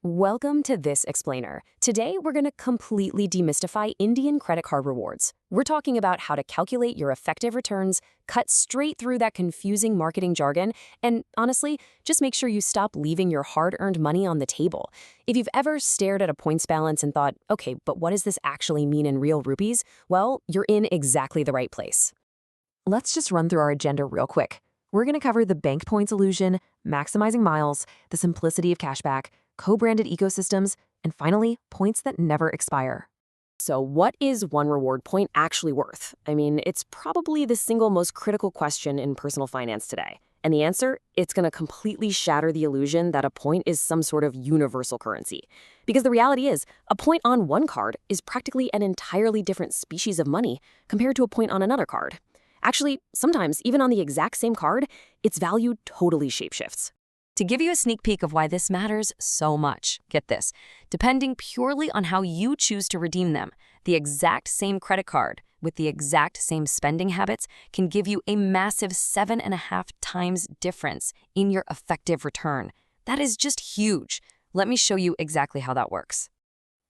Welcome to This Explainer. Today, we're going to completely demystify Indian credit card rewards. We're talking about how to calculate your effective returns, cut straight through that confusing marketing jargon, and honestly, just make sure you stop leaving your hard-earned money on the table. If you've ever stared at a points balance and thought, okay, but what does this actually mean in real rupees? Well, you're in exactly the right place. Let's just run through our agenda real quick. We're going to cover the bank points illusion, maximizing miles, the simplicity of cashback, co-branded ecosystems, and finally, points that never expire. So what is one reward point actually worth? I mean, it's probably the single most critical question in personal finance today. And the answer, it's going to completely shatter the illusion that a point is some sort of universal currency. Because the reality is, a point on one card is practically an entirely different species of money compared to a point on another card. Actually, sometimes, even on the exact same card, its value totally shapeshifts. To give you a sneak peek of why this matters so much, get this, depending purely on how you choose to redeem them, the exact same credit card with the exact same spending habits can give you a massive 7.5 times difference in your effective return. That is just huge. Let me show you exactly how that works.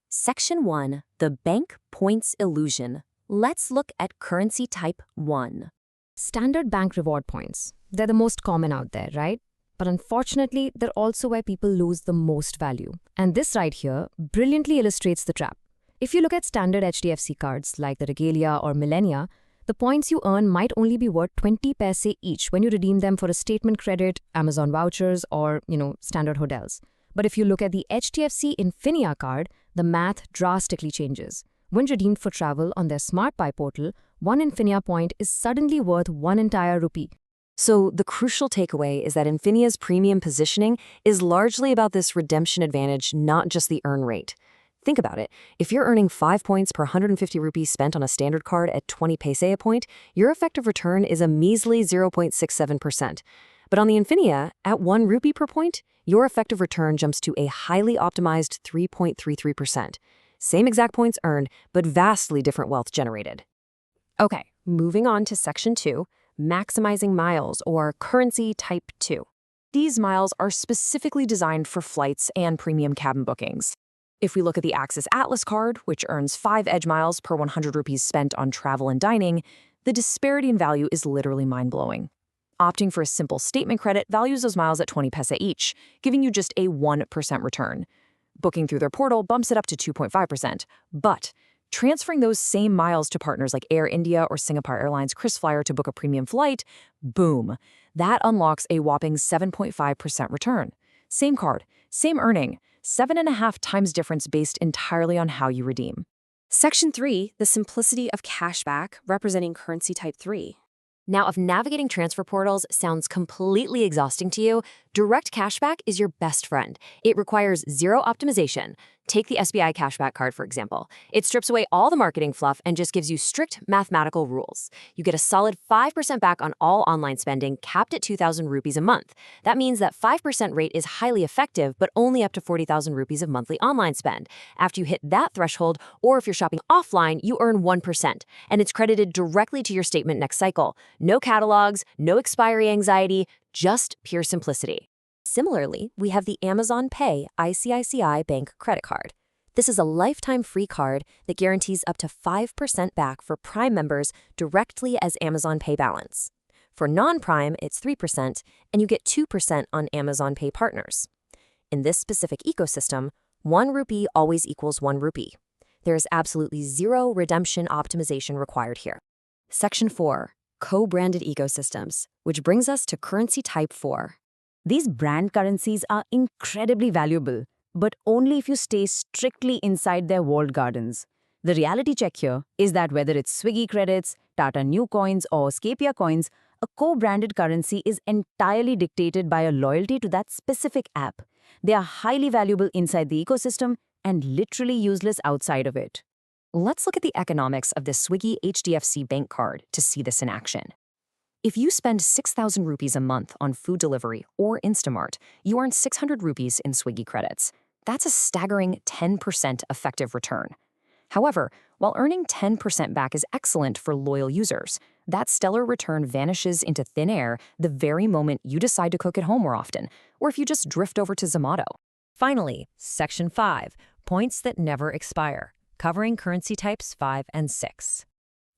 Section 1, the bank points illusion. Let's look at currency type 1. Standard bank reward points. They're the most common out there, right? But unfortunately, they're also where people lose the most value. And this right here brilliantly illustrates the trap. If you look at standard HDFC cards like the Regalia or Millennia, the points you earn might only be worth 20 paise each when you redeem them for a statement credit, Amazon vouchers, or, standard hotels. But if you look at the HDFC Infinia card, the math drastically changes. When redeemed for travel on their Smart Buy portal, one Infinia point is suddenly worth one entire rupee. So the crucial takeaway is that Infinia's premium positioning is largely about this redemption advantage, not just the earn rate. Think about it. If you're earning 5 points per 150 rupees spent on a standard card at 20 paise a point, your effective return is a measly 0.67%. But on the Infinia, at 1 rupee per point, your effective return jumps to a highly optimized 3.33%. Same exact points earned, but vastly different wealth generated. Okay, moving on to Section 2, maximizing miles, or currency type 2. These miles are specifically designed for flights and premium cabin bookings. If we look at the Axis Atlas card, which earns 5 edge miles per 100 rupees spent on travel and dining, the disparity in value is literally mind-blowing. Opting for a simple statement credit values those miles at 20 paise each, giving you just a 1% return. Booking through their portal bumps it up to 2.5%, but transferring those same miles to partners like Air India or Singapore Airlines KrisFlyer to book a premium flight, boom, that unlocks a whopping 7.5% return. Same card, same earning, 7.5 times difference based entirely on how you redeem. Section 3, the simplicity of cashback, representing currency type 3. Now, if navigating transfer portals sounds completely exhausting to you, direct cashback is your best friend. It requires zero optimization. Take the SBI cashback card, for example. It strips away all the marketing fluff and just gives you strict mathematical rules. You get a solid 5% back on all online spending, capped at 2,000 rupees a month. That means that 5% rate is highly effective, but only up to 40,000 rupees of monthly online spend. After you hit that threshold, or if you're shopping offline, you earn 1%, and it's credited directly to your statement next cycle. No catalogs, no expiry anxiety, just pure simplicity. Similarly, we have the Amazon Pay ICICI Bank credit card. This is a lifetime free card that guarantees up to 5% back for Prime members directly as Amazon Pay balance. For non-Prime, it's 3%, and you get 2% on Amazon Pay partners. In this specific ecosystem, 1 rupee always equals 1 rupee. There is absolutely zero redemption optimization required here. Section 4, co-branded ecosystems, which brings us to currency type 4. These brand currencies are incredibly valuable, but only if you stay strictly inside their walled gardens. The reality check here is that whether it's Swiggy credits, Tata New Coins, or Scapia coins, a co-branded currency is entirely dictated by a loyalty to that specific app. They are highly valuable inside the ecosystem and literally useless outside of it. Let's look at the economics of the Swiggy HDFC Bank card to see this in action. If you spend 6,000 rupees a month on food delivery or Instamart, you earn 600 rupees in Swiggy credits. That's a staggering 10% effective return. However, while earning 10% back is excellent for loyal users, that stellar return vanishes into thin air the very moment you decide to cook at home more often, or if you just drift over to Zomato. Finally, Section 5, points that never expire, covering currency types 5 and 6.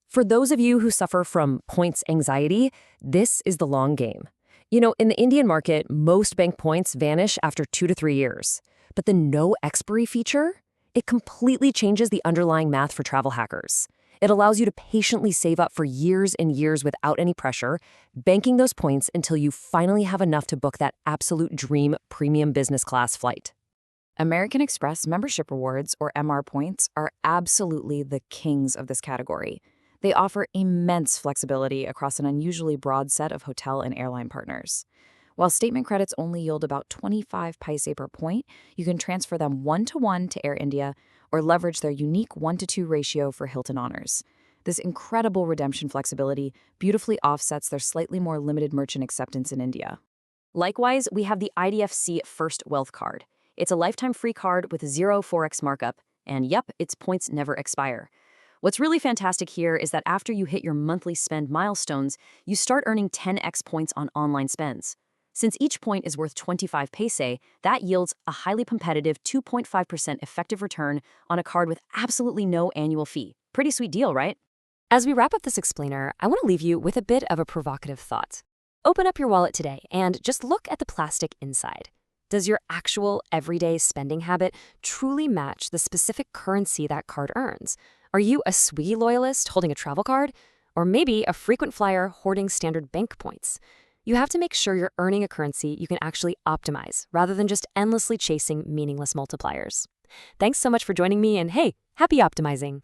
For those of you who suffer from points anxiety, this is the long game. You know, in the Indian market, most bank points vanish after 2 to 3 years. But the no expiry feature? It completely changes the underlying math for travel hackers. It allows you to patiently save up for years and years without any pressure, banking those points until you finally have enough to book that absolute dream premium business class flight. American Express membership rewards, or MR points, are absolutely the kings of this category. They offer immense flexibility across an unusually broad set of hotel and airline partners. While statement credits only yield about 25 paise per point, you can transfer them 1-to-1 to Air India or leverage their unique 1-to-2 ratio for Hilton Honors. This incredible redemption flexibility beautifully offsets their slightly more limited merchant acceptance in India. Likewise, we have the IDFC First Wealth Card. It's a lifetime free card with 0 Forex markup, and yep, its points never expire. What's really fantastic here is that after you hit your monthly spend milestones, you start earning 10x points on online spends. Since each point is worth 25 paise, that yields a highly competitive 2.5% effective return on a card with absolutely no annual fee. Pretty sweet deal, right? As we wrap up this explainer, I want to leave you with a bit of a provocative thought. Open up your wallet today and just look at the plastic inside. Does your actual everyday spending habit truly match the specific currency that card earns? Are you a Swiggy loyalist holding a travel card? Or maybe a frequent flyer hoarding standard bank points? You have to make sure you're earning a currency you can actually optimize, rather than just endlessly chasing meaningless multipliers. Thanks so much for joining me, and hey, happy optimizing!